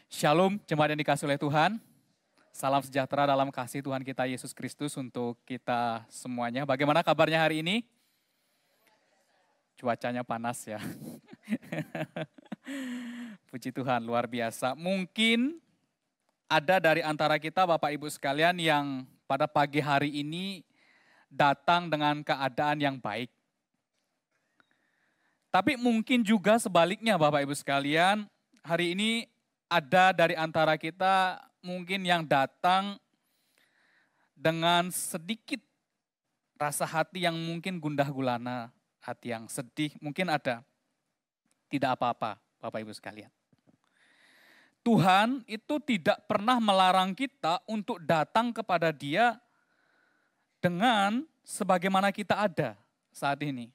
Shalom, jemaat yang dikasihi oleh Tuhan. Salam sejahtera dalam kasih Tuhan kita Yesus Kristus untuk kita semuanya. Bagaimana kabarnya hari ini? Cuacanya panas ya. Puji Tuhan, luar biasa. Mungkin ada dari antara kita Bapak Ibu sekalian yang pada pagi hari ini datang dengan keadaan yang baik. Tapi mungkin juga sebaliknya Bapak Ibu sekalian, hari ini ada dari antara kita mungkin yang datang dengan sedikit rasa hati yang mungkin gundah gulana, hati yang sedih, mungkin ada. Tidak apa-apa Bapak Ibu sekalian. Tuhan itu tidak pernah melarang kita untuk datang kepada Dia dengan sebagaimana kita ada saat ini.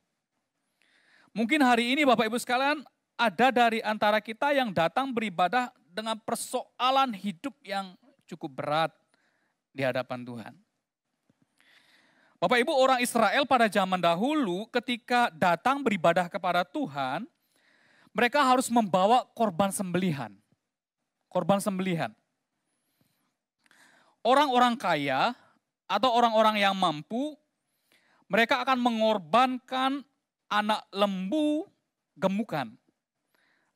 Mungkin hari ini Bapak Ibu sekalian ada dari antara kita yang datang beribadah dengan persoalan hidup yang cukup berat di hadapan Tuhan. Bapak Ibu, orang Israel pada zaman dahulu ketika datang beribadah kepada Tuhan, mereka harus membawa korban sembelihan. Korban sembelihan. Orang-orang kaya atau orang-orang yang mampu, mereka akan mengorbankan anak lembu gemukan.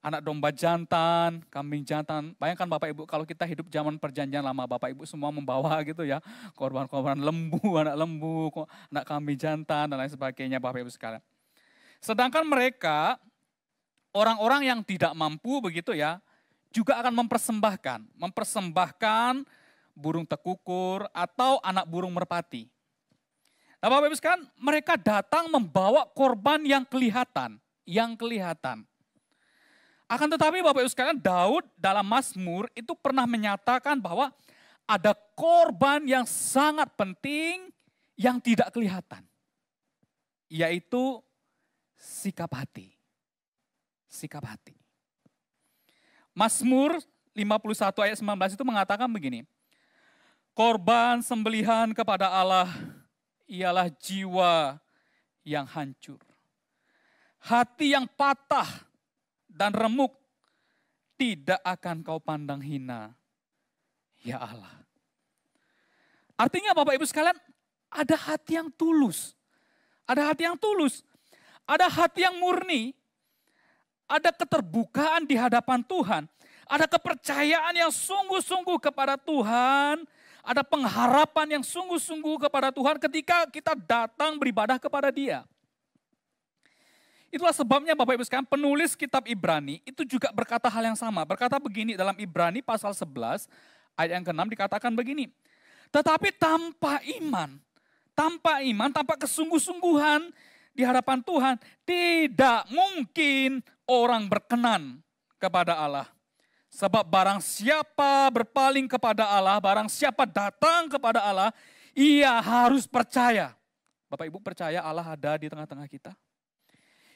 Anak domba jantan, kambing jantan. Bayangkan Bapak Ibu kalau kita hidup zaman perjanjian lama, Bapak Ibu semua membawa gitu ya. Korban-korban lembu, anak kambing jantan dan lain sebagainya Bapak Ibu sekalian. Sedangkan mereka, orang-orang yang tidak mampu begitu ya, juga akan mempersembahkan burung tekukur atau anak burung merpati. Nah Bapak Ibu sekalian, mereka datang membawa korban yang kelihatan. Akan tetapi Bapak Ibu sekalian, Daud dalam Mazmur itu pernah menyatakan bahwa ada korban yang sangat penting yang tidak kelihatan. Yaitu sikap hati. Sikap hati. Mazmur 51 ayat 19 itu mengatakan begini. Korban sembelihan kepada Allah ialah jiwa yang hancur. Hati yang patah dan remuk tidak akan kau pandang hina, ya Allah. Artinya Bapak Ibu sekalian, ada hati yang tulus. Ada hati yang tulus. Ada hati yang murni. Ada keterbukaan di hadapan Tuhan. Ada kepercayaan yang sungguh-sungguh kepada Tuhan. Ada pengharapan yang sungguh-sungguh kepada Tuhan ketika kita datang beribadah kepada Dia. Itulah sebabnya Bapak Ibu sekalian, penulis kitab Ibrani itu juga berkata hal yang sama. Berkata begini dalam Ibrani pasal 11 ayat yang ke-6 dikatakan begini. Tetapi tanpa iman, tanpa kesungguh-sungguhan di hadapan Tuhan, tidak mungkin orang berkenan kepada Allah. Sebab barang siapa berpaling kepada Allah, barang siapa datang kepada Allah, ia harus percaya. Bapak Ibu percaya Allah ada di tengah-tengah kita?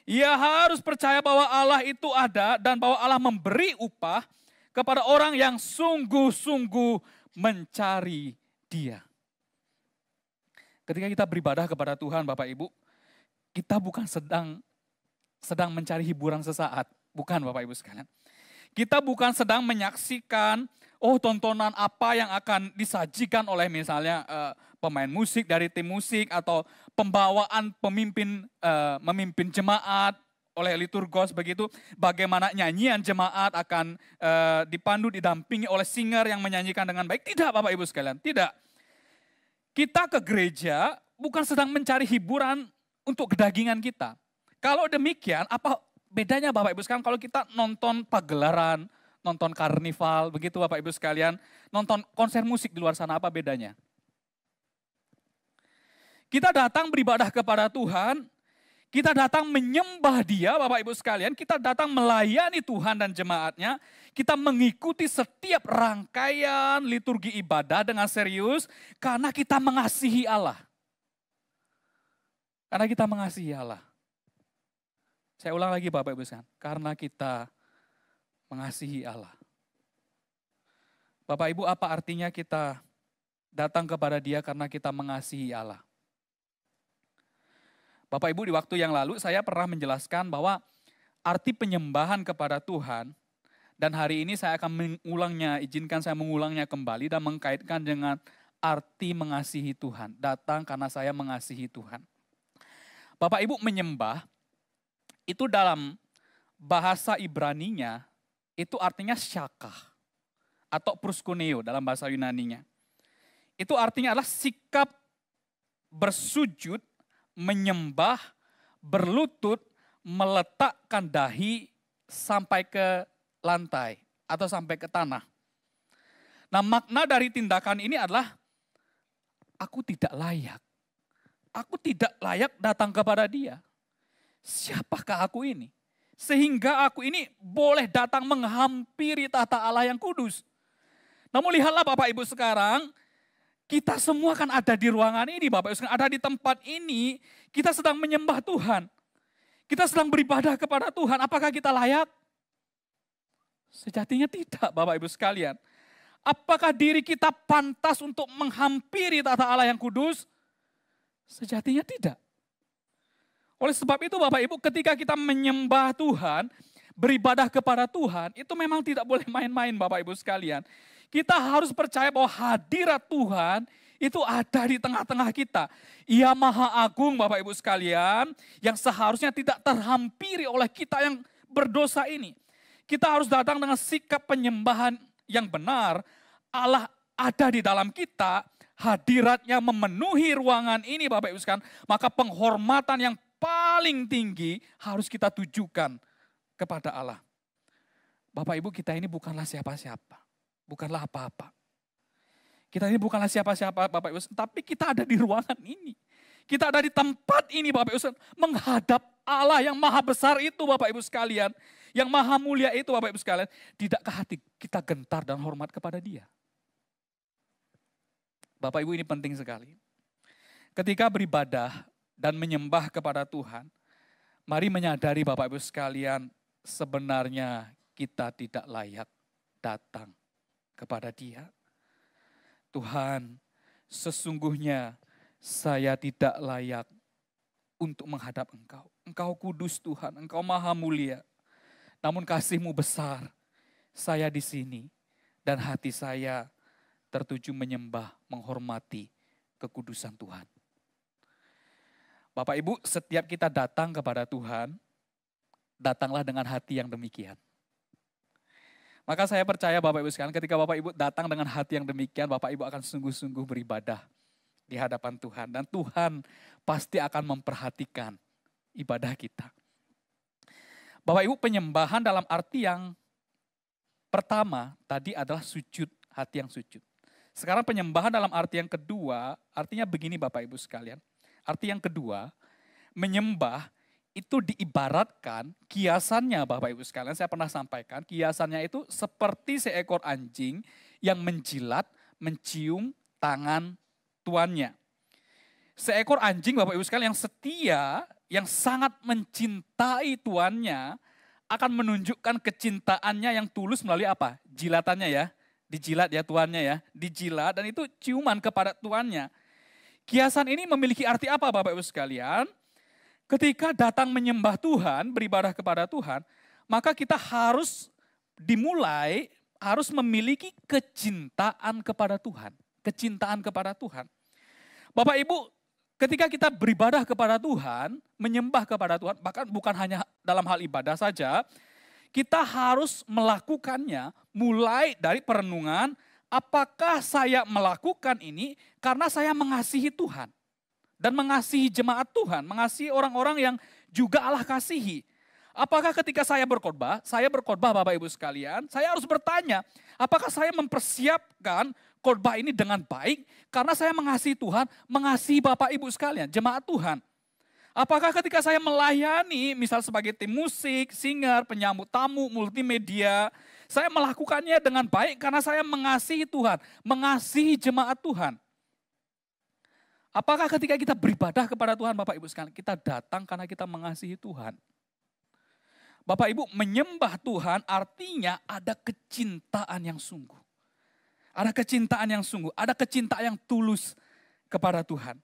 Ia harus percaya bahwa Allah itu ada dan bahwa Allah memberi upah kepada orang yang sungguh-sungguh mencari Dia. Ketika kita beribadah kepada Tuhan Bapak Ibu, kita bukan sedang mencari hiburan sesaat. Bukan Bapak Ibu sekalian. Kita bukan sedang menyaksikan tontonan apa yang akan disajikan oleh misalnya pemain musik dari tim musik atau pembawaan memimpin jemaat oleh liturgos begitu. Bagaimana nyanyian jemaat akan dipandu didampingi oleh singer yang menyanyikan dengan baik. Tidak Bapak Ibu sekalian, tidak. Kita ke gereja bukan sedang mencari hiburan untuk kedagingan kita. Kalau demikian apa bedanya Bapak Ibu sekalian kalau kita nonton pagelaran, nonton karnival, begitu Bapak Ibu sekalian, nonton konser musik di luar sana, apa bedanya? Kita datang beribadah kepada Tuhan, kita datang menyembah Dia Bapak Ibu sekalian, kita datang melayani Tuhan dan jemaatnya, kita mengikuti setiap rangkaian liturgi ibadah dengan serius, karena kita mengasihi Allah. Karena kita mengasihi Allah. Saya ulang lagi Bapak Ibu sekalian, karena kita mengasihi Allah. Bapak Ibu, apa artinya kita datang kepada Dia karena kita mengasihi Allah? Bapak Ibu, di waktu yang lalu saya pernah menjelaskan bahwa arti penyembahan kepada Tuhan Dan hari ini saya akan mengulangnya, izinkan saya mengulangnya kembali dan mengkaitkan dengan arti mengasihi Tuhan. Datang karena saya mengasihi Tuhan. Bapak Ibu, menyembah itu dalam bahasa Ibraninya itu artinya syakah atau proskuneo dalam bahasa Yunaninya. Itu artinya adalah sikap bersujud, menyembah, berlutut, meletakkan dahi sampai ke lantai atau sampai ke tanah. Nah, makna dari tindakan ini adalah aku tidak layak. Aku tidak layak datang kepada Dia. Siapakah aku ini? Sehingga aku ini boleh datang menghampiri tahta Allah yang kudus. Namun lihatlah Bapak Ibu sekarang, kita semua kan ada di ruangan ini, Bapak Ibu, ada di tempat ini, kita sedang menyembah Tuhan. Kita sedang beribadah kepada Tuhan, apakah kita layak? Sejatinya tidak, Bapak Ibu sekalian. Apakah diri kita pantas untuk menghampiri tahta Allah yang kudus? Sejatinya tidak. Oleh sebab itu Bapak Ibu, ketika kita menyembah Tuhan, beribadah kepada Tuhan, itu memang tidak boleh main-main Bapak Ibu sekalian. Kita harus percaya bahwa hadirat Tuhan itu ada di tengah-tengah kita. Ia Maha Agung Bapak Ibu sekalian, yang seharusnya tidak terhampiri oleh kita yang berdosa ini. Kita harus datang dengan sikap penyembahan yang benar. Allah ada di dalam kita, hadiratnya memenuhi ruangan ini Bapak Ibu sekalian. Maka penghormatan yang paling tinggi harus kita tujukan kepada Allah. Bapak Ibu, kita ini bukanlah siapa-siapa. Bukanlah apa-apa. Kita ini bukanlah siapa-siapa Bapak Ibu, tapi kita ada di ruangan ini. Kita ada di tempat ini Bapak Ibu, menghadap Allah yang maha besar itu Bapak Ibu sekalian. Yang maha mulia itu Bapak Ibu sekalian. Tidakkah hati kita gentar dan hormat kepada Dia? Bapak Ibu, ini penting sekali. Ketika beribadah dan menyembah kepada Tuhan, mari menyadari Bapak Ibu sekalian, sebenarnya kita tidak layak datang kepada Dia. Tuhan, sesungguhnya saya tidak layak untuk menghadap Engkau. Engkau kudus Tuhan, Engkau maha mulia. Namun kasih-Mu besar, saya di sini dan hati saya tertuju menyembah, menghormati kekudusan Tuhan. Bapak Ibu, setiap kita datang kepada Tuhan, datanglah dengan hati yang demikian. Maka saya percaya Bapak Ibu sekalian, ketika Bapak Ibu datang dengan hati yang demikian, Bapak Ibu akan sungguh-sungguh beribadah di hadapan Tuhan. Dan Tuhan pasti akan memperhatikan ibadah kita. Bapak Ibu, penyembahan dalam arti yang pertama tadi adalah sujud, hati yang sujud. Sekarang penyembahan dalam arti yang kedua, artinya begini Bapak Ibu sekalian. Arti yang kedua, menyembah itu diibaratkan kiasannya Bapak Ibu sekalian. Saya pernah sampaikan, kiasannya itu seperti seekor anjing yang menjilat, mencium tangan tuannya. Seekor anjing Bapak Ibu sekalian yang setia, yang sangat mencintai tuannya, akan menunjukkan kecintaannya yang tulus melalui apa? Jilatannya ya. Dijilat ya tuannya ya. Dijilat dan itu ciuman kepada tuannya. Kiasan ini memiliki arti apa Bapak Ibu sekalian? Ketika datang menyembah Tuhan, beribadah kepada Tuhan, maka kita harus memiliki kecintaan kepada Tuhan. Kecintaan kepada Tuhan. Bapak Ibu, ketika kita beribadah kepada Tuhan, menyembah kepada Tuhan, bahkan bukan hanya dalam hal ibadah saja, kita harus melakukannya mulai dari perenungan, apakah saya melakukan ini karena saya mengasihi Tuhan. Dan mengasihi jemaat Tuhan, mengasihi orang-orang yang juga Allah kasihi. Apakah ketika saya berkhotbah Bapak Ibu sekalian, saya harus bertanya, apakah saya mempersiapkan khotbah ini dengan baik karena saya mengasihi Tuhan, mengasihi Bapak Ibu sekalian, jemaat Tuhan. Apakah ketika saya melayani, misal sebagai tim musik, singer, penyambut tamu, multimedia, saya melakukannya dengan baik karena saya mengasihi Tuhan, mengasihi jemaat Tuhan. Apakah ketika kita beribadah kepada Tuhan Bapak Ibu sekalian, kita datang karena kita mengasihi Tuhan. Bapak Ibu, menyembah Tuhan artinya ada kecintaan yang sungguh. Ada kecintaan yang sungguh, ada kecintaan yang tulus kepada Tuhan.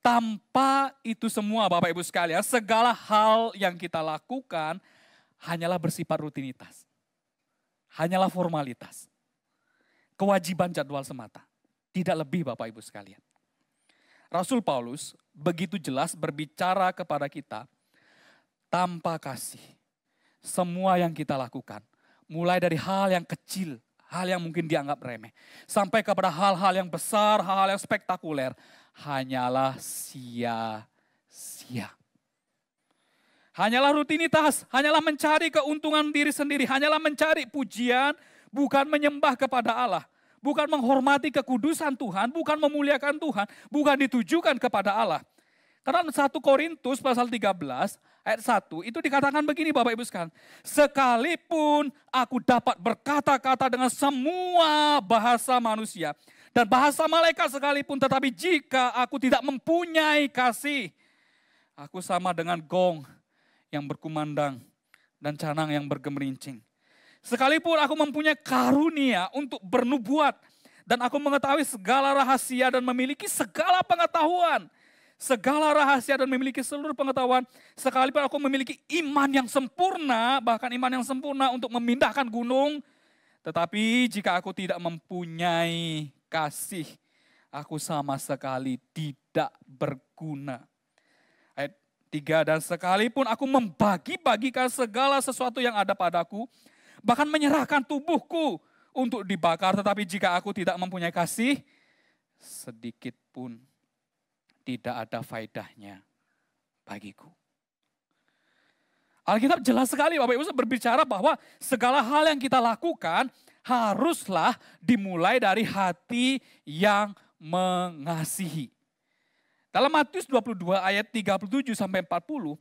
Tanpa itu semua Bapak Ibu sekalian, segala hal yang kita lakukan hanyalah bersifat rutinitas. hanyalah formalitas. Kewajiban jadwal semata. Tidak lebih Bapak Ibu sekalian. Rasul Paulus begitu jelas berbicara kepada kita tanpa kasih. Semua yang kita lakukan, mulai dari hal yang kecil, hal yang mungkin dianggap remeh, sampai kepada hal-hal yang besar, hal-hal yang spektakuler, hanyalah sia-sia. Hanyalah rutinitas, hanyalah mencari keuntungan diri sendiri, hanyalah mencari pujian, bukan menyembah kepada Allah. Bukan menghormati kekudusan Tuhan, bukan memuliakan Tuhan, bukan ditujukan kepada Allah. Karena 1 Korintus pasal 13 ayat 1 itu dikatakan begini Bapak Ibu sekalian. Sekalipun aku dapat berkata-kata dengan semua bahasa manusia dan bahasa malaikat sekalipun, tetapi jika aku tidak mempunyai kasih, aku sama dengan gong yang berkumandang dan canang yang bergemerincing. Sekalipun aku mempunyai karunia untuk bernubuat dan aku mengetahui segala rahasia dan memiliki segala pengetahuan. Segala rahasia dan memiliki seluruh pengetahuan. Sekalipun aku memiliki iman yang sempurna, bahkan iman yang sempurna untuk memindahkan gunung. Tetapi jika aku tidak mempunyai kasih, aku sama sekali tidak berguna. Ayat 3, dan sekalipun aku membagi-bagikan segala sesuatu yang ada padaku, bahkan menyerahkan tubuhku untuk dibakar, tetapi jika aku tidak mempunyai kasih, sedikit pun tidak ada faedahnya bagiku. Alkitab jelas sekali Bapak Ibu berbicara bahwa segala hal yang kita lakukan haruslah dimulai dari hati yang mengasihi. Dalam Matius 22 ayat 37 sampai 40,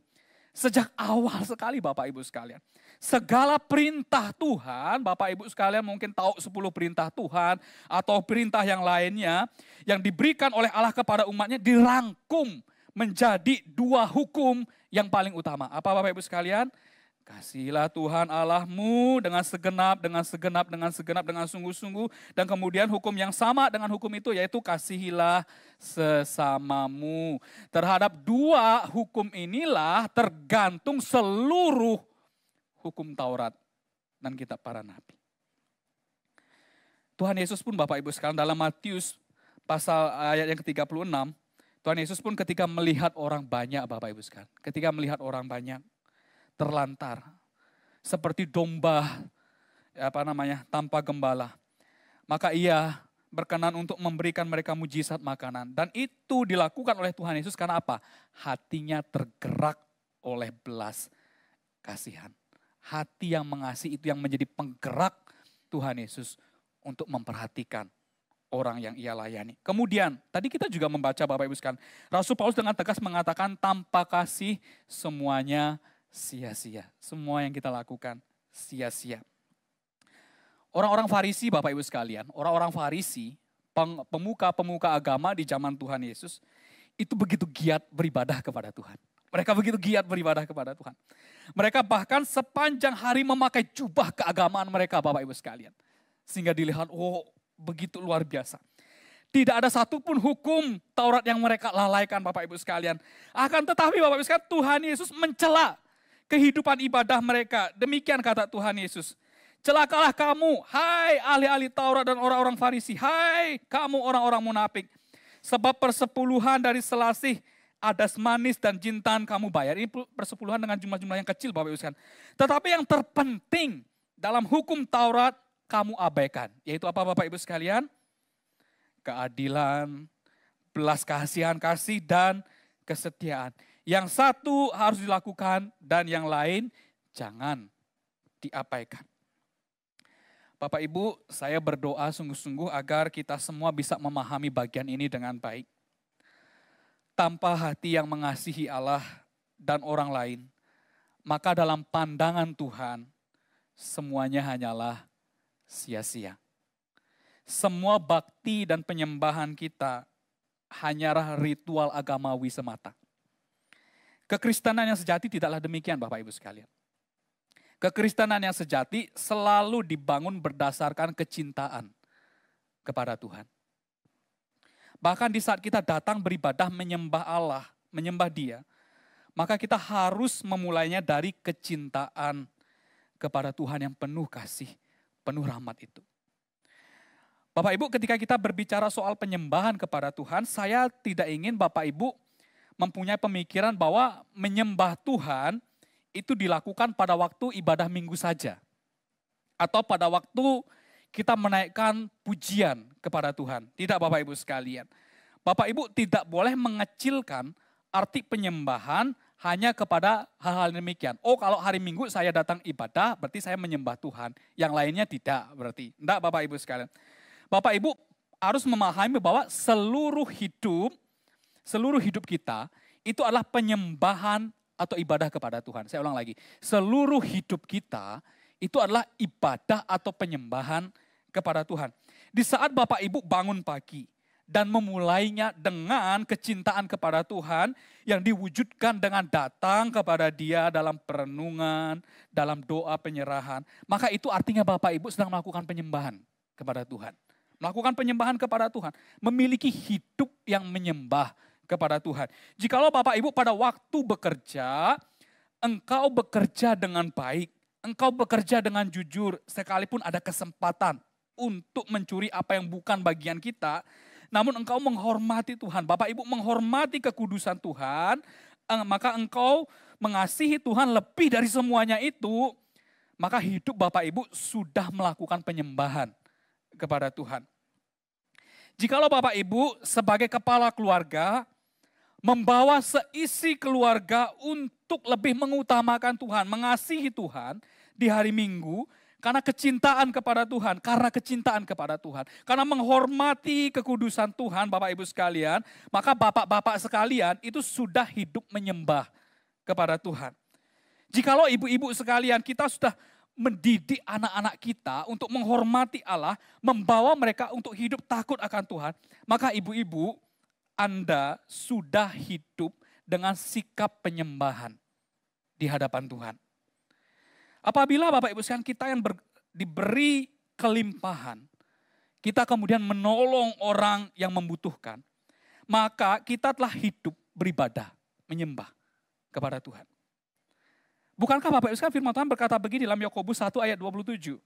sejak awal sekali Bapak Ibu sekalian, segala perintah Tuhan, Bapak Ibu sekalian mungkin tahu 10 perintah Tuhan atau perintah yang lainnya yang diberikan oleh Allah kepada umatnya dirangkum menjadi 2 hukum yang paling utama. Apa Bapak Ibu sekalian? Kasihilah Tuhan Allahmu dengan segenap, dengan sungguh-sungguh. Dan kemudian hukum yang sama dengan hukum itu yaitu kasihilah sesamamu. Terhadap 2 hukum inilah tergantung seluruh hukum Taurat dan kitab para nabi. Tuhan Yesus pun Bapak Ibu sekalian dalam Matius pasal ayat yang ke-36, Tuhan Yesus pun ketika melihat orang banyak Bapak Ibu sekalian, ketika melihat orang banyak terlantar seperti domba tanpa gembala, maka ia berkenan untuk memberikan mereka mujizat makanan, dan itu dilakukan oleh Tuhan Yesus karena apa? Hatinya tergerak oleh belas kasihan. Hati yang mengasihi itu yang menjadi penggerak Tuhan Yesus untuk memperhatikan orang yang ia layani. Kemudian tadi kita juga membaca Bapak Ibu sekalian, Rasul Paulus dengan tegas mengatakan tanpa kasih semuanya sia-sia. Semua yang kita lakukan sia-sia. Orang-orang Farisi Bapak Ibu sekalian, orang-orang Farisi, pemuka-pemuka agama di zaman Tuhan Yesus, itu begitu giat beribadah kepada Tuhan. Mereka begitu giat beribadah kepada Tuhan. Mereka bahkan sepanjang hari memakai jubah keagamaan mereka Bapak Ibu sekalian. Sehingga dilihat, oh begitu luar biasa. Tidak ada satupun hukum Taurat yang mereka lalaikan Bapak Ibu sekalian. Akan tetapi Bapak Ibu sekalian, Tuhan Yesus mencela kehidupan ibadah mereka. Demikian kata Tuhan Yesus. Celakalah kamu, hai ahli-ahli Taurat dan orang-orang Farisi. Hai kamu orang-orang munafik. Sebab persepuluhan dari selasih, adas manis dan jintan kamu bayar. Ini persepuluhan dengan jumlah-jumlah yang kecil Bapak Ibu sekalian. Tetapi yang terpenting dalam hukum Taurat kamu abaikan. Yaitu apa Bapak Ibu sekalian? Keadilan, belas kasihan kasih dan kesetiaan. Yang satu harus dilakukan dan yang lain jangan diabaikan. Bapak Ibu, saya berdoa sungguh-sungguh agar kita semua bisa memahami bagian ini dengan baik. Tanpa hati yang mengasihi Allah dan orang lain, maka dalam pandangan Tuhan semuanya hanyalah sia-sia. Semua bakti dan penyembahan kita hanyalah ritual agamawi semata. Kekristenan yang sejati tidaklah demikian Bapak Ibu sekalian. Kekristenan yang sejati selalu dibangun berdasarkan kecintaan kepada Tuhan. Bahkan di saat kita datang beribadah menyembah Allah, menyembah Dia, maka kita harus memulainya dari kecintaan kepada Tuhan yang penuh kasih, penuh rahmat itu. Bapak Ibu, ketika kita berbicara soal penyembahan kepada Tuhan, saya tidak ingin Bapak Ibu mempunyai pemikiran bahwa menyembah Tuhan itu dilakukan pada waktu ibadah minggu saja. Atau pada waktu kita menaikkan pujian kepada Tuhan. Tidak Bapak Ibu sekalian. Bapak Ibu tidak boleh mengecilkan arti penyembahan hanya kepada hal-hal demikian. Oh, kalau hari Minggu saya datang ibadah, berarti saya menyembah Tuhan. Yang lainnya tidak berarti. Tidak Bapak Ibu sekalian. Bapak Ibu harus memahami bahwa seluruh hidup kita itu adalah penyembahan atau ibadah kepada Tuhan. Saya ulang lagi. Seluruh hidup kita itu adalah ibadah atau penyembahan kepada Tuhan. Di saat Bapak Ibu bangun pagi dan memulainya dengan kecintaan kepada Tuhan yang diwujudkan dengan datang kepada Dia dalam perenungan, dalam doa penyerahan, maka itu artinya Bapak Ibu sedang melakukan penyembahan kepada Tuhan. Melakukan penyembahan kepada Tuhan, memiliki hidup yang menyembah kepada Tuhan. Jikalau Bapak Ibu pada waktu bekerja, engkau bekerja dengan baik, engkau bekerja dengan jujur, sekalipun ada kesempatan untuk mencuri apa yang bukan bagian kita, namun engkau menghormati Tuhan. Bapak Ibu menghormati kekudusan Tuhan, maka engkau mengasihi Tuhan lebih dari semuanya itu, maka hidup Bapak Ibu sudah melakukan penyembahan kepada Tuhan. Jikalau Bapak Ibu sebagai kepala keluarga membawa seisi keluarga untuk lebih mengutamakan Tuhan, mengasihi Tuhan di hari Minggu karena kecintaan kepada Tuhan, karena menghormati kekudusan Tuhan Bapak Ibu sekalian, maka bapak-bapak sekalian itu sudah hidup menyembah kepada Tuhan. Jikalau ibu-ibu sekalian kita sudah mendidik anak-anak kita untuk menghormati Allah, membawa mereka untuk hidup takut akan Tuhan, maka ibu-ibu Anda sudah hidup dengan sikap penyembahan di hadapan Tuhan. Apabila Bapak Ibu sekalian kita yang diberi kelimpahan, kita kemudian menolong orang yang membutuhkan, maka kita telah hidup beribadah, menyembah kepada Tuhan. Bukankah Bapak Ibu sekalian firman Tuhan berkata begini dalam Yakobus 1 ayat 27.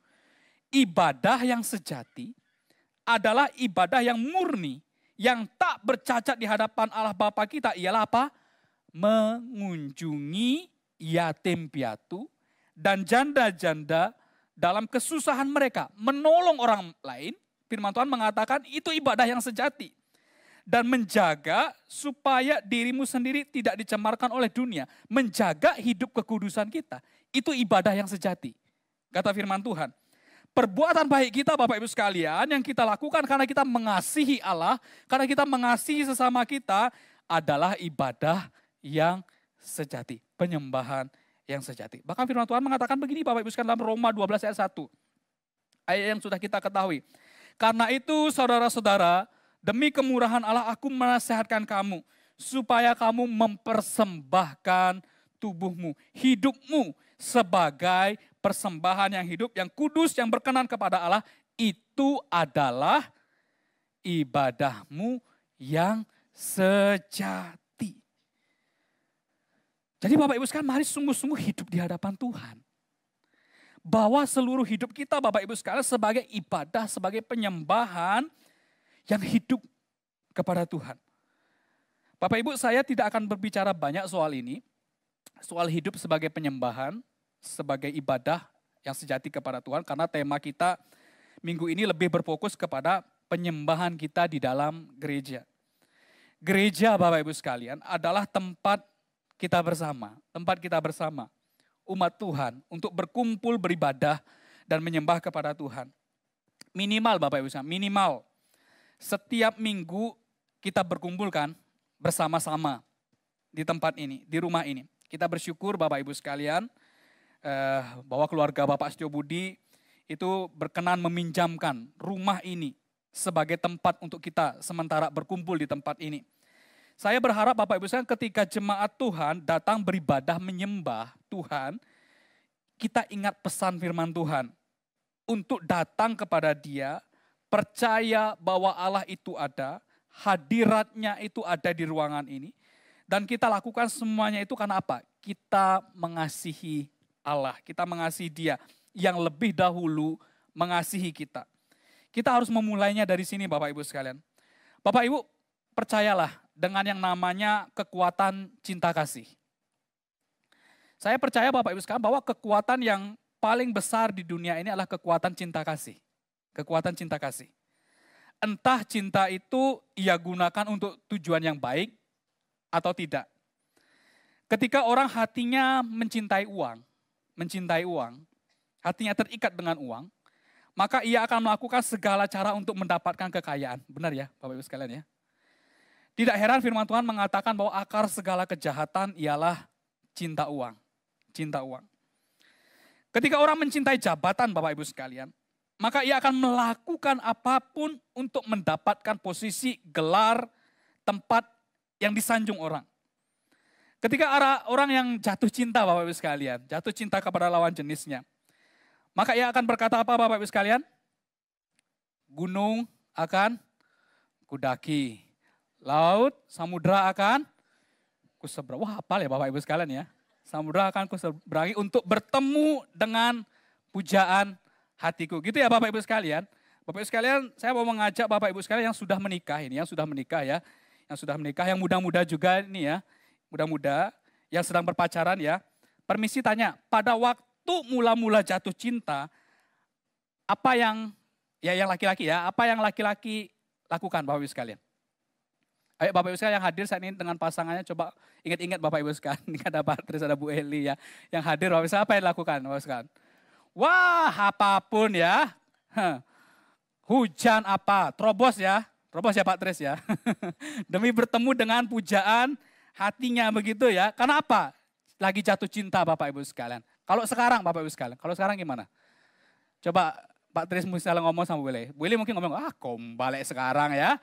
Ibadah yang sejati adalah ibadah yang murni, yang tak bercacat di hadapan Allah Bapa kita. Ialah apa? Mengunjungi yatim piatu dan janda-janda dalam kesusahan mereka. Menolong orang lain, firman Tuhan mengatakan itu ibadah yang sejati. Dan menjaga supaya dirimu sendiri tidak dicemarkan oleh dunia. Menjaga hidup kekudusan kita. Itu ibadah yang sejati. Kata firman Tuhan. Perbuatan baik kita Bapak Ibu sekalian yang kita lakukan karena kita mengasihi Allah. Karena kita mengasihi sesama kita adalah ibadah yang sejati. Penyembahan yang sejati. Bahkan firman Tuhan mengatakan begini Bapak Ibu sekalian dalam Roma 12 ayat 1. Ayat yang sudah kita ketahui. Karena itu saudara-saudara, demi kemurahan Allah aku menasihatkan kamu supaya kamu mempersembahkan tubuhmu, hidupmu sebagai persembahan yang hidup, yang kudus, yang berkenan kepada Allah. Itu adalah ibadahmu yang sejati. Jadi Bapak Ibu sekalian mari sungguh-sungguh hidup di hadapan Tuhan. Bawa seluruh hidup kita Bapak Ibu sekalian sebagai ibadah, sebagai penyembahan yang hidup kepada Tuhan. Bapak Ibu, saya tidak akan berbicara banyak soal ini. Soal hidup sebagai penyembahan, sebagai ibadah yang sejati kepada Tuhan. Karena tema kita minggu ini lebih berfokus kepada penyembahan kita di dalam gereja. Gereja Bapak Ibu sekalian adalah tempat kita bersama. Tempat kita bersama. Umat Tuhan untuk berkumpul beribadah dan menyembah kepada Tuhan. Minimal Bapak Ibu sekalian, minimal. Setiap minggu kita berkumpulkan bersama-sama di tempat ini, di rumah ini. Kita bersyukur Bapak Ibu sekalian bahwa keluarga Bapak Setio Budi itu berkenan meminjamkan rumah ini sebagai tempat untuk kita sementara berkumpul di tempat ini. Saya berharap Bapak Ibu sekalian ketika jemaat Tuhan datang beribadah menyembah Tuhan, kita ingat pesan firman Tuhan untuk datang kepada Dia, percaya bahwa Allah itu ada, hadiratnya itu ada di ruangan ini. Dan kita lakukan semuanya itu karena apa? Kita mengasihi Allah, kita mengasihi Dia yang lebih dahulu mengasihi kita. Kita harus memulainya dari sini Bapak Ibu sekalian. Bapak Ibu percayalah dengan yang namanya kekuatan cinta kasih. Saya percaya Bapak Ibu sekalian bahwa kekuatan yang paling besar di dunia ini adalah kekuatan cinta kasih. Kekuatan cinta kasih. Entah cinta itu ia gunakan untuk tujuan yang baik atau tidak. Ketika orang hatinya mencintai uang, hatinya terikat dengan uang, maka ia akan melakukan segala cara untuk mendapatkan kekayaan. Benar ya Bapak Ibu sekalian ya. Tidak heran firman Tuhan mengatakan bahwa akar segala kejahatan ialah cinta uang. Cinta uang. Ketika orang mencintai jabatan Bapak Ibu sekalian, maka ia akan melakukan apapun untuk mendapatkan posisi, gelar, tempat yang disanjung orang. Ketika orang yang jatuh cinta Bapak Ibu sekalian, jatuh cinta kepada lawan jenisnya, maka ia akan berkata apa Bapak Ibu sekalian? Gunung akan kudaki, laut, samudra akan kuseberangi. Wah hafal ya Bapak Ibu sekalian ya. Samudra akan kuseberangi untuk bertemu dengan pujaan hatiku. Gitu ya Bapak Ibu sekalian. Bapak Ibu sekalian, saya mau mengajak Bapak Ibu sekalian yang sudah menikah ini, yang sudah menikah ya. Yang sudah menikah, yang muda-muda juga ini ya. Muda-muda, yang sedang berpacaran ya. Permisi tanya, pada waktu mula-mula jatuh cinta, apa yang laki-laki ya, apa yang laki-laki lakukan Bapak Ibu sekalian? Ayo Bapak Ibu sekalian yang hadir saat ini dengan pasangannya, coba ingat-ingat Bapak Ibu sekalian. Ini ada Pak Tris, ada Bu Eli ya. Yang hadir Bapak Ibu sekalian, apa yang dilakukan Bapak Ibu sekalian? Wah apapun ya, hujan apa, terobos ya Pak Tris ya. Demi bertemu dengan pujaan hatinya begitu ya. Karena apa? Lagi jatuh cinta Bapak Ibu sekalian. Kalau sekarang Bapak Ibu sekalian, kalau sekarang gimana? Coba Pak Tris misalnya ngomong sama Bu Eli mungkin ngomong, balik sekarang ya.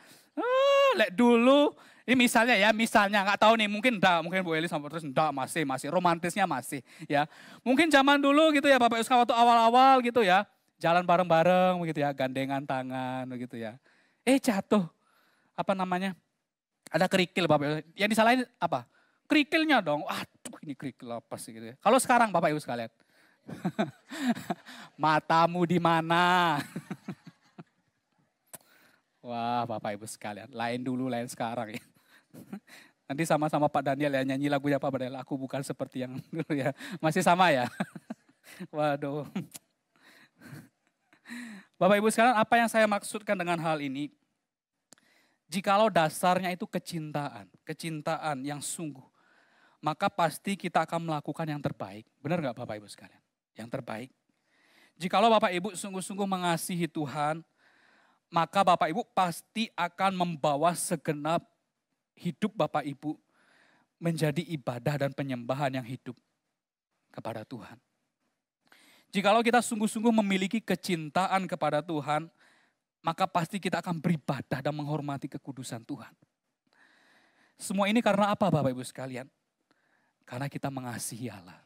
Lek dulu, ini misalnya ya, nggak tahu nih, mungkin Bu Eli sama terus masih romantisnya masih ya. Mungkin zaman dulu gitu ya Bapak Ibu waktu awal-awal gitu ya, jalan bareng-bareng begitu ya, gandengan tangan begitu ya. Jatuh, apa namanya? Ada kerikil Bapak Ibu. Yang disalahin apa? Kerikilnya dong. Aduh ini kerikil apa sih gitu ya. Kalau sekarang Bapak Ibu sekalian. Matamu di mana? Wah Bapak Ibu sekalian, lain dulu, lain sekarang ya. Nanti sama-sama Pak Daniel ya nyanyi lagunya Pak Daniel, aku bukan seperti yang dulu ya. Masih sama ya? Waduh. Bapak Ibu sekalian, apa yang saya maksudkan dengan hal ini? Jikalau dasarnya itu kecintaan yang sungguh, maka pasti kita akan melakukan yang terbaik. Benar nggak Bapak Ibu sekalian? Yang terbaik. Jikalau Bapak Ibu sungguh-sungguh mengasihi Tuhan, maka Bapak Ibu pasti akan membawa segenap hidup Bapak Ibu menjadi ibadah dan penyembahan yang hidup kepada Tuhan. Jikalau kita sungguh-sungguh memiliki kecintaan kepada Tuhan, maka pasti kita akan beribadah dan menghormati kekudusan Tuhan. Semua ini karena apa Bapak Ibu sekalian? Karena kita mengasihi Allah.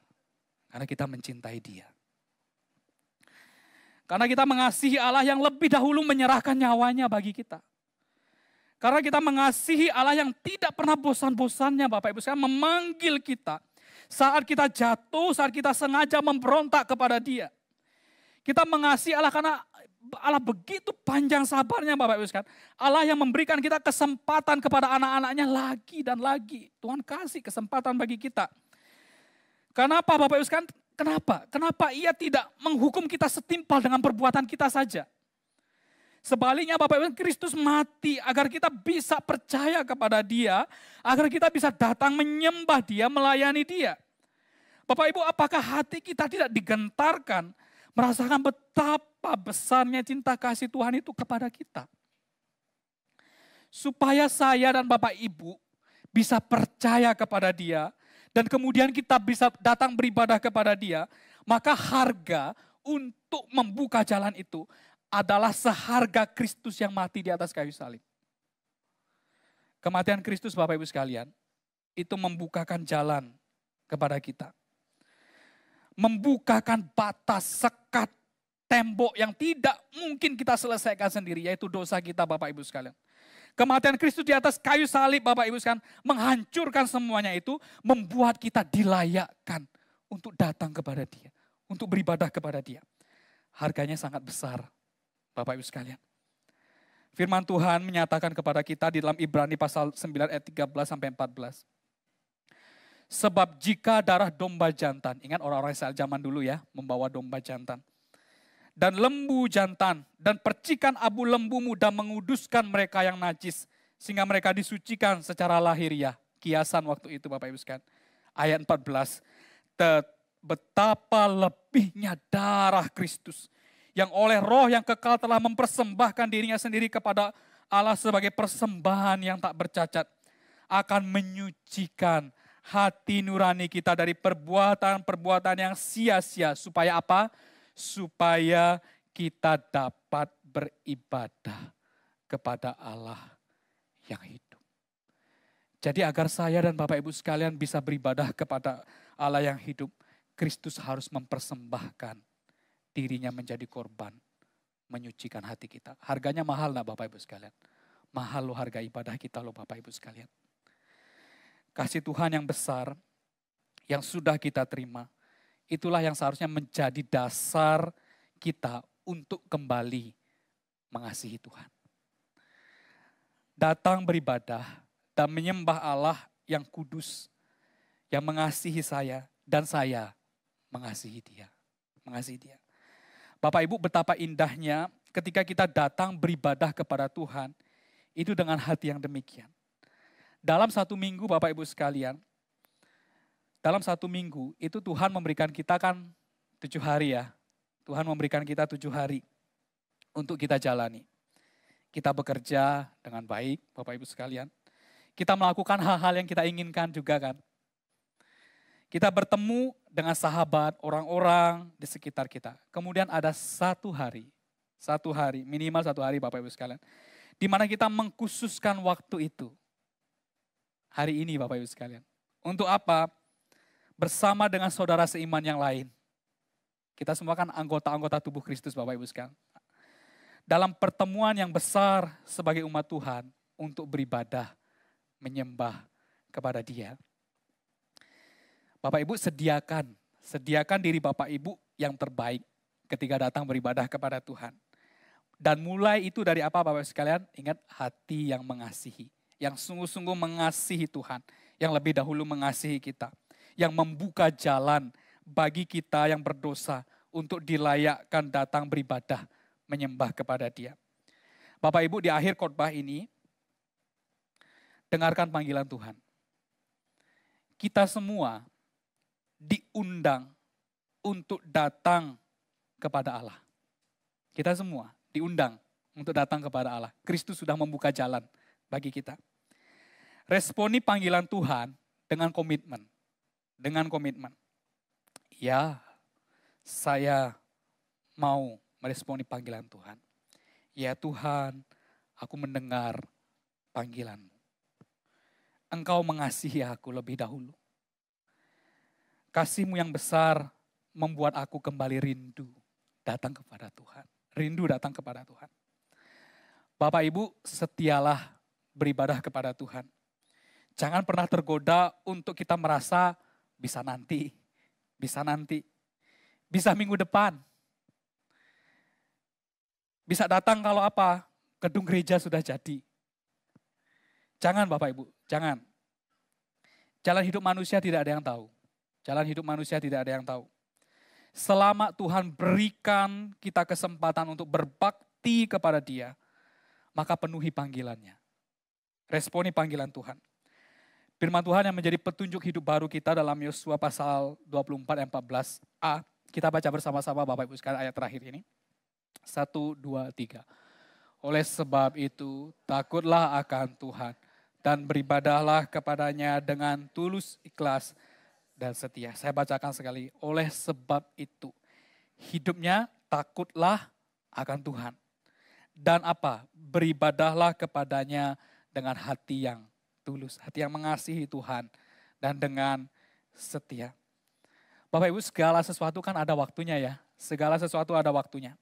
Karena kita mencintai Dia. Karena kita mengasihi Allah yang lebih dahulu menyerahkan nyawanya bagi kita. Karena kita mengasihi Allah yang tidak pernah bosan-bosannya Bapak Ibu sekalian memanggil kita. Saat kita jatuh, saat kita sengaja memberontak kepada Dia. Kita mengasihi Allah karena Allah begitu panjang sabarnya Bapak Ibu sekalian. Allah yang memberikan kita kesempatan kepada anak-anaknya lagi dan lagi. Tuhan kasih kesempatan bagi kita. Kenapa Bapak Ibu sekalian? Kenapa ia tidak menghukum kita setimpal dengan perbuatan kita saja? Sebaliknya Bapak Ibu, Kristus mati agar kita bisa percaya kepada Dia, agar kita bisa datang menyembah Dia, melayani Dia. Bapak Ibu, apakah hati kita tidak digentarkan merasakan betapa besarnya cinta kasih Tuhan itu kepada kita? Supaya saya dan Bapak Ibu bisa percaya kepada Dia, dan kemudian kita bisa datang beribadah kepada Dia, maka harga untuk membuka jalan itu adalah seharga Kristus yang mati di atas kayu salib. Kematian Kristus Bapak Ibu sekalian, itu membukakan jalan kepada kita. Membukakan batas, sekat, tembok yang tidak mungkin kita selesaikan sendiri, yaitu dosa kita Bapak Ibu sekalian. Kematian Kristus di atas kayu salib Bapak Ibu sekalian menghancurkan semuanya itu, membuat kita dilayakkan untuk datang kepada Dia, untuk beribadah kepada Dia. Harganya sangat besar, Bapak Ibu sekalian. Firman Tuhan menyatakan kepada kita di dalam Ibrani pasal 9 ayat 13 sampai 14. Sebab jika darah domba jantan, ingat orang-orang Israel zaman dulu ya, membawa domba jantan. Dan lembu jantan dan percikan abu lembu muda menguduskan mereka yang najis. Sehingga mereka disucikan secara lahiriah. Kiasan waktu itu Bapak Ibu sekalian. Ayat 14. Betapa lebihnya darah Kristus. Yang oleh roh yang kekal telah mempersembahkan dirinya sendiri kepada Allah sebagai persembahan yang tak bercacat. Akan menyucikan hati nurani kita dari perbuatan-perbuatan yang sia-sia. Supaya apa? Supaya kita dapat beribadah kepada Allah yang hidup. Jadi agar saya dan Bapak Ibu sekalian bisa beribadah kepada Allah yang hidup, Kristus harus mempersembahkan dirinya menjadi korban, menyucikan hati kita. Harganya mahal nak Bapak Ibu sekalian. Mahal loh harga ibadah kita loh Bapak Ibu sekalian. Kasih Tuhan yang besar, yang sudah kita terima, itulah yang seharusnya menjadi dasar kita untuk kembali mengasihi Tuhan. Datang beribadah dan menyembah Allah yang kudus, yang mengasihi saya dan saya mengasihi Dia. Mengasihi Dia. Bapak Ibu, betapa indahnya ketika kita datang beribadah kepada Tuhan, itu dengan hati yang demikian. Dalam satu minggu Bapak Ibu sekalian, dalam satu minggu itu Tuhan memberikan kita kan 7 hari ya. Tuhan memberikan kita 7 hari untuk kita jalani. Kita bekerja dengan baik Bapak Ibu sekalian. Kita melakukan hal-hal yang kita inginkan juga kan. Kita bertemu dengan sahabat, orang-orang di sekitar kita. Kemudian ada satu hari, minimal satu hari Bapak Ibu sekalian. Di mana kita mengkhususkan waktu itu. Hari ini Bapak Ibu sekalian. Untuk apa? Bersama dengan saudara seiman yang lain. Kita semua kan anggota-anggota tubuh Kristus Bapak Ibu sekalian. Dalam pertemuan yang besar sebagai umat Tuhan untuk beribadah, menyembah kepada Dia. Bapak Ibu sediakan diri Bapak Ibu yang terbaik ketika datang beribadah kepada Tuhan. Dan mulai itu dari apa Bapak Ibu sekalian? Ingat, hati yang mengasihi. Yang sungguh-sungguh mengasihi Tuhan. Yang lebih dahulu mengasihi kita. Yang membuka jalan bagi kita yang berdosa untuk dilayakkan datang beribadah, menyembah kepada Dia. Bapak Ibu, di akhir khotbah ini, dengarkan panggilan Tuhan. Kita semua diundang untuk datang kepada Allah. Kita semua diundang untuk datang kepada Allah. Kristus sudah membuka jalan bagi kita. Responi panggilan Tuhan dengan komitmen. Dengan komitmen. Ya, saya mau meresponi panggilan Tuhan. Ya Tuhan, aku mendengar panggilan-Mu. Engkau mengasihi aku lebih dahulu. Kasih-Mu yang besar membuat aku kembali rindu datang kepada Tuhan. Rindu datang kepada Tuhan. Bapak Ibu, setialah beribadah kepada Tuhan. Jangan pernah tergoda untuk kita merasa bisa nanti, bisa minggu depan. Bisa datang kalau apa? Gedung gereja sudah jadi. Jangan Bapak Ibu, jangan. Jalan hidup manusia tidak ada yang tahu. Jalan hidup manusia tidak ada yang tahu. Selama Tuhan berikan kita kesempatan untuk berbakti kepada Dia, maka penuhi panggilannya. Responi panggilan Tuhan. Firman Tuhan yang menjadi petunjuk hidup baru kita dalam Yosua pasal 24 ayat 14a. Kita baca bersama-sama Bapak Ibu sekalian ayat terakhir ini. 1, 2, 3. Oleh sebab itu, takutlah akan Tuhan dan beribadahlah kepadanya dengan tulus, ikhlas, dan setia. Saya bacakan sekali. Oleh sebab itu, hidupnya takutlah akan Tuhan. Dan apa? Beribadahlah kepadanya dengan hati yang tulus. Hati yang mengasihi Tuhan dan dengan setia. Bapak Ibu, segala sesuatu kan ada waktunya ya. Segala sesuatu ada waktunya.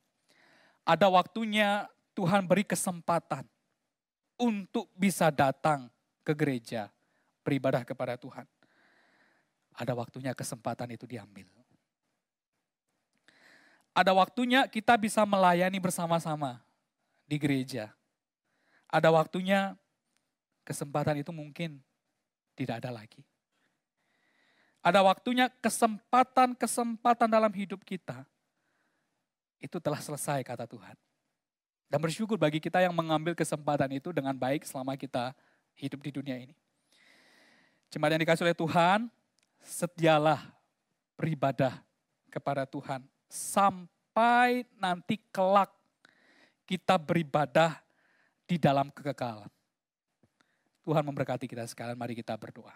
Ada waktunya Tuhan beri kesempatan untuk bisa datang ke gereja, beribadah kepada Tuhan. Ada waktunya kesempatan itu diambil. Ada waktunya kita bisa melayani bersama-sama di gereja. Ada waktunya kesempatan itu mungkin tidak ada lagi. Ada waktunya kesempatan-kesempatan dalam hidup kita. Itu telah selesai kata Tuhan. Dan bersyukur bagi kita yang mengambil kesempatan itu dengan baik selama kita hidup di dunia ini. Jemaat yang dikasihi oleh Tuhan, setialah beribadah kepada Tuhan. Sampai nanti kelak kita beribadah di dalam kekekalan. Tuhan memberkati kita sekalian, mari kita berdoa.